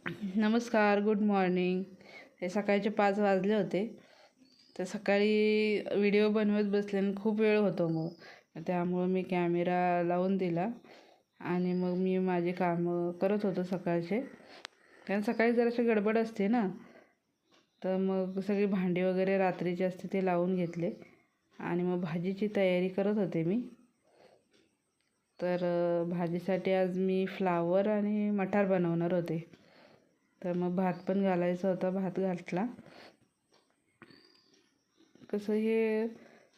नमस्कार, good morning. हे सकाळचे 5 वाजले होते. तर सकाळी व्हिडिओ बनवत बसले आणि खूप वेळ होतो मग त्यामुळं मी कॅमेरा लावून दिला आणि मग मी माझे कामं करत होतो सकाळचे. कारण सकाळी जराशी गडबड असते ना, तर मग सगळी भांडी वगैरे रात्रीची असते ते लावून घेतले आणि मग भाजीची तयारी करत होते मी. तर भाजीसाठी आज मी फ्लावर आणि मटार बनवणार होते. तर मग भात पण घालायचा होता, भात घातला. कसं हे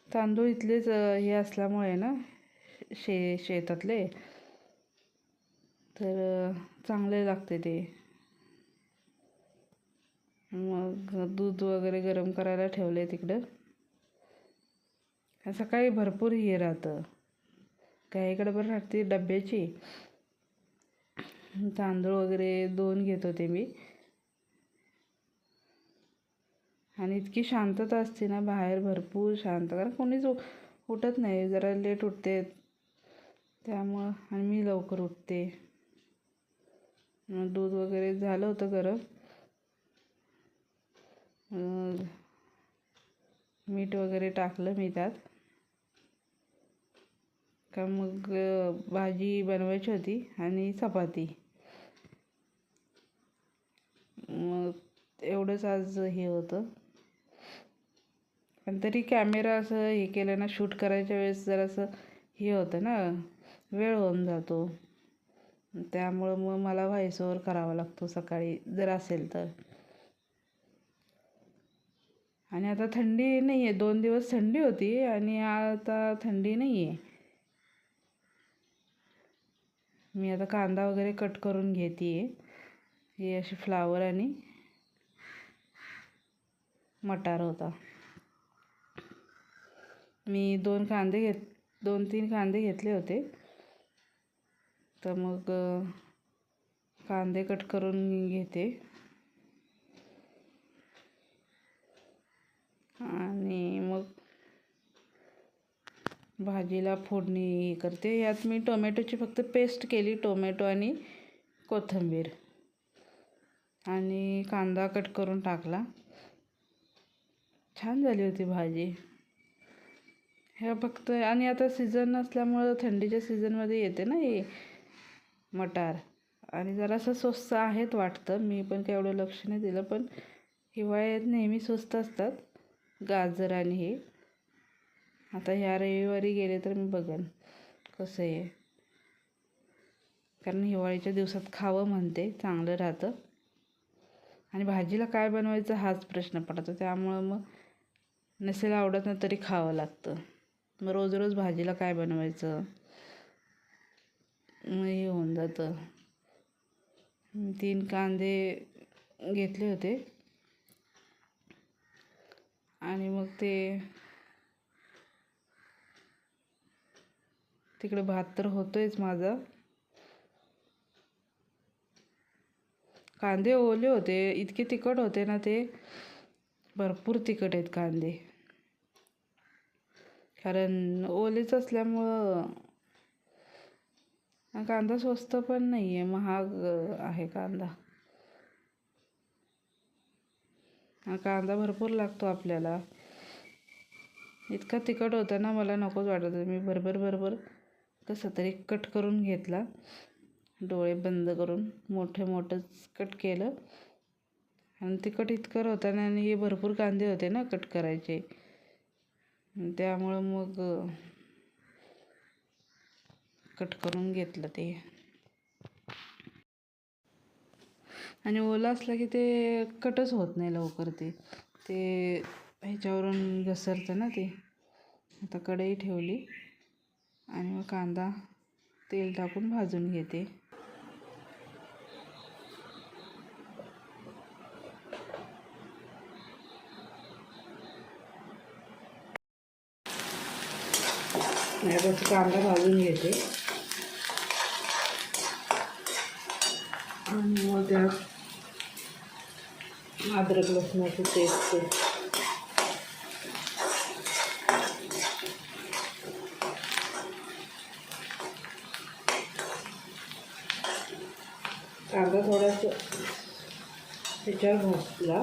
तांदूळ इथलेच हे असल्यामुळे ना शेतातले, तर चांगले लागते ते. मग दूध वगैरे गरम करायला ठेवले तिकडं. सकाळी भरपूर हे राहतं, काही पण राहते डब्याची. तांदूळ वगैरे 2 घेत होते मी आणि इतकी शांतता असते ना बाहेर, भरपूर शांत. कारण कोणीच उठत नाही, जरा लेट उठते त्यामुळं, आणि मी लवकर उठते. मग दूध वगैरे झालं होतं गरम. मीठ वगैरे टाकलं मी त्यात, का मग भाजी बनवायची होती आणि चपाती. मग एवढंच आज हे होतं. पण तरी कॅमेरा असं हे केलं ना, शूट करायच्या वेळेस जरासं हे होतं ना, वेळ होऊन जातो. त्यामुळं मग मला व्हॉइस ओव्हर करावा लागतो सकाळी जर असेल तर. आणि आता थंडी नाही आहे, 2 दिवस थंडी होती आणि आता थंडी नाही आहे. मी आता कांदा वगैरे कट करून घेते आहे. हे असे फ्लावर आणि मटार होता. मी 2-3 कांदे घेतले होते. तर मग कांदे कट करून घेते आणि मग भाजीला फोडणी करते. यात मी टोमॅटोची फक्त पेस्ट केली, टोमॅटो आणि कोथिंबीर, आणि कांदा कट करून टाकला. छान झाली होती भाजी. हे फक्त, आणि आता सीझन नसल्यामुळं थंडीच्या सीझनमध्ये येते ना हे मटार, आणि जरासं स्वस्त आहेत वाटतं. मी पण काय एवढं लक्ष नाही दिलं, पण हिवाळ्यात नेहमी स्वस्त असतात गाजर आणि हे. आता ह्या रविवारी गेले तर मी बघेन कसं आहे, कारण हिवाळीच्या दिवसात खावं म्हणते, चांगलं राहतं. आणि भाजीला काय बनवायचं हाच प्रश्न पडतो, त्यामुळं मग नसेल आवडत ना तरी खावं लागतं. मग रोज रोज भाजीला काय बनवायचं, मग हे होऊन जातं. 3 कांदे घेतले होते आणि मग ते तिकडे भात तर होतोयच माझा. कांदे ओले होते, इतके तिखट होते ना ते, भरपूर तिखट आहेत कांदे. कारण ओलेच असल्यामुळं. कांदा स्वस्त पण नाही आहे, महाग आहे कांदा. कांदा भरपूर लागतो आपल्याला. इतका तिखट होता ना, मला नकोच वाटत. मी भरभर कसं तरी कट करून घेतला, डोळे बंद करून मोठंच कट केलं. आणि तिखट इतकं होतं ना, आणि हे भरपूर कांदे होते ना कट करायचे, त्यामुळं मग कट करून घेतलं ते. आणि ओला असला की ते कटच होत नाही लवकर, ते ह्याच्यावरून घसरतं ना ते. आता कढई ठेवली आणि मग कांदा तेल टाकून भाजून घेते. कांदा भाजून घेते आणि मग त्यात अद्रक लसणाची पेस्ट, कांदा थोडासा त्याच्यावर भाजला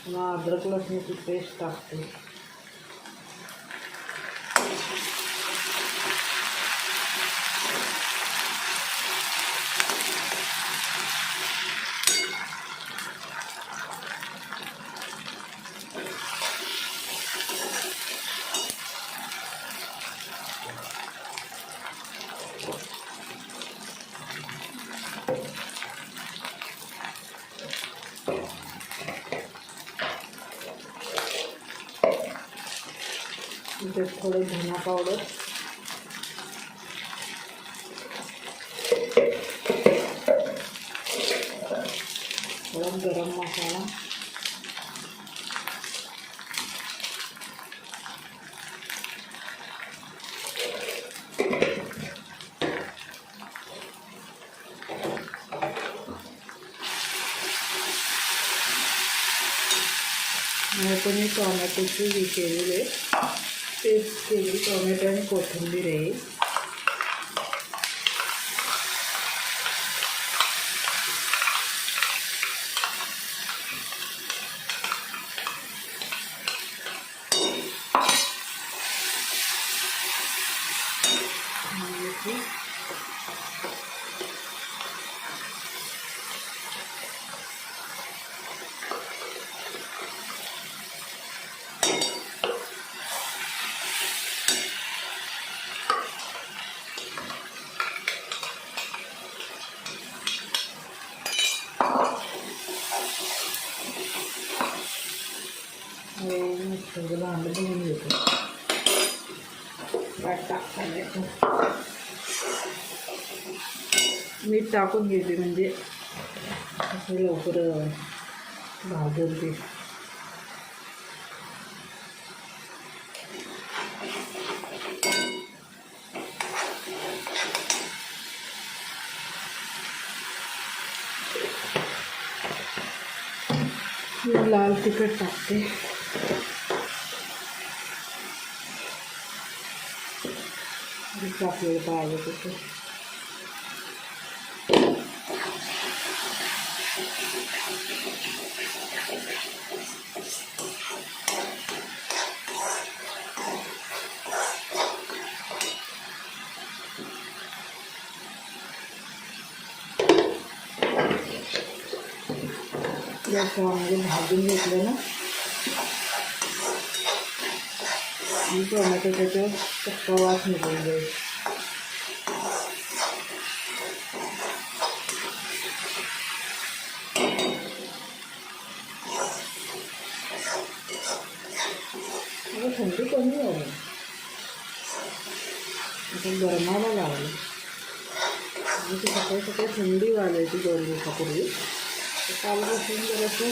मग अद्रक लसणाची पेस्ट टाकते. त्यात थोडं धना पावडर, थोडा गरम मसाला, मी टोमॅटोची ही केलेली आहे, पेस्ट केली टोमॅटो आणि कोथिंबीर आहे. भांडं धुवून घेतो. मीठ टाकून घेते म्हणजे असं लवकर भाजून ते. लाल तिखट टाकते. आपल्याला पाहिजे तसं याच्यामध्ये भाजून घेतलं ना मी टोमॅटो त्याच्यावर चक्का वास निघून जाईल. थंडी कमी झाली, गरमाला लागली. म्हणजे सकाळी सकाळी थंडी वाजायची 2 दिवसापूर्वी. कालपासून जरासं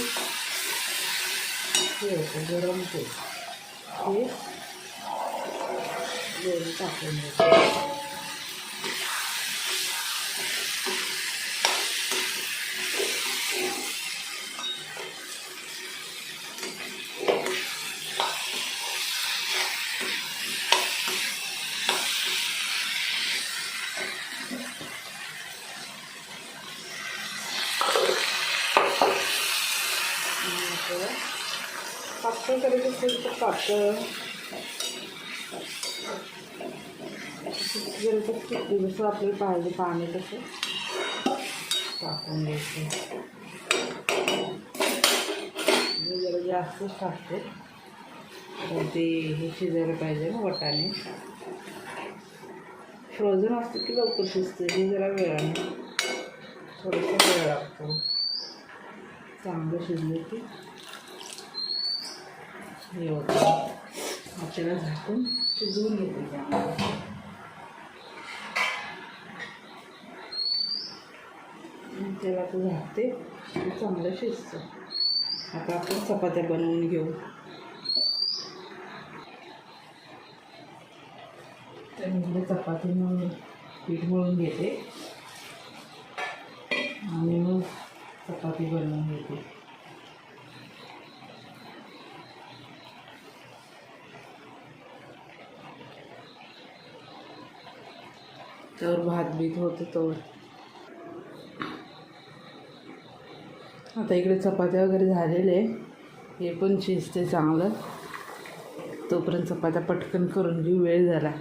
हे होतं गरम ते दोन टाकून देतो. पातळ करायचं असेल तर पातळ, जसं आपल्याला पाहिजे पाणी तसं टाकून द्यायचं. मी जरा जास्तच टाकते तर ते हे शिजायला पाहिजे ना. वाटाणे फ्रोझन असते की लवकर शिजते, हे जरा वेळाने थोडंसं वेळ लागतो. चांगलं शिजलं की हे होतं. आपल्याला झाकून शिजवून घेते त्यामध्ये. त्याला तो झाकते ते चांगलं शिजतं. आता आपण चपात्या बनवून घेऊ. तर चपाती मग पीठ मळून घेते आणि मग चपाती बनवून घेते. तर भात बीत होतं तो आता इकडे चपात्या वगैरे झालेले आहे, हे पण शिजते चांगलं. तोपर्यंत चपात्या पटकन करून घेऊ, वेळ झाला.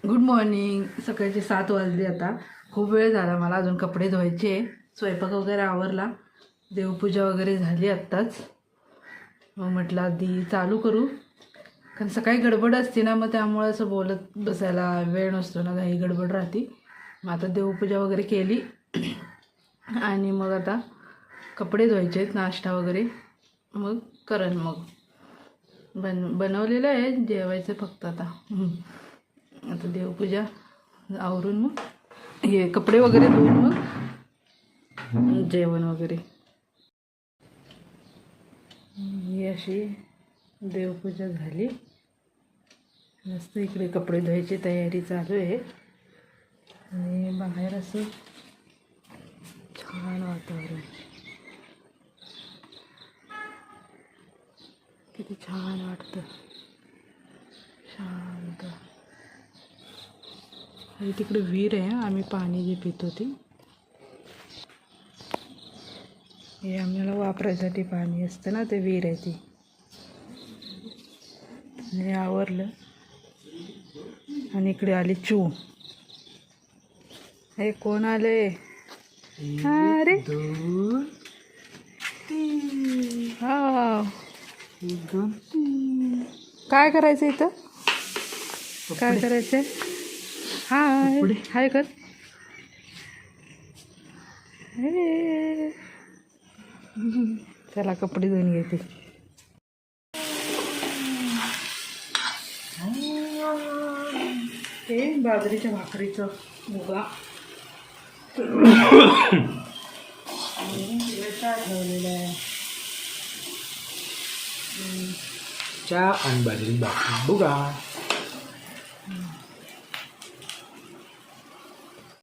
Good morning. सकाळचे 7 वाजले. आता खूप वेळ झाला, मला अजून कपडे धुवायचे. स्वयंपाक वगैरे आवरला, देवपूजा वगैरे झाली आत्ताच. मग म्हटलं आधी चालू करू, कारण सकाळी गडबड असते ना, मग त्यामुळे असं बोलत बसायला वेळ नसतो ना, काही गडबड राहते. मग आता देवपूजा वगैरे केली आणि मग आता कपडे धुवायचे आहेत, नाश्ता वगैरे मग करेन. मग बनवलेलं आहे, जेवायचं फक्त आता. आता देवपूजा आवरून मग हे कपडे वगैरे धुवून मग जेवण वगैरे. ही अशी देवपूजा झाली. मस्त इकडे कपडे धुवायची तयारी चालू आहे आणि बाहेर असं छान वातावरण, किती छान वाटतं, शांत. आणि तिकडे विहीर आहे, आम्ही पाणी जे पितो ते, हे आम्हाला वापरायसाठी पाणी असतं ना, ते विहीर आहे ती. आणि आवरलं आणि इकडे आली चू. हे कोण आले? अरे हा, काय करायचं इथं? काय करायचंय? हाय हाय कर. चला कपडे धुवून घेते. हे बाजरीच्या भाकरीचं मुगा ठेवलेला आहे. चहा आणि बाजरी भाकरी बुगा.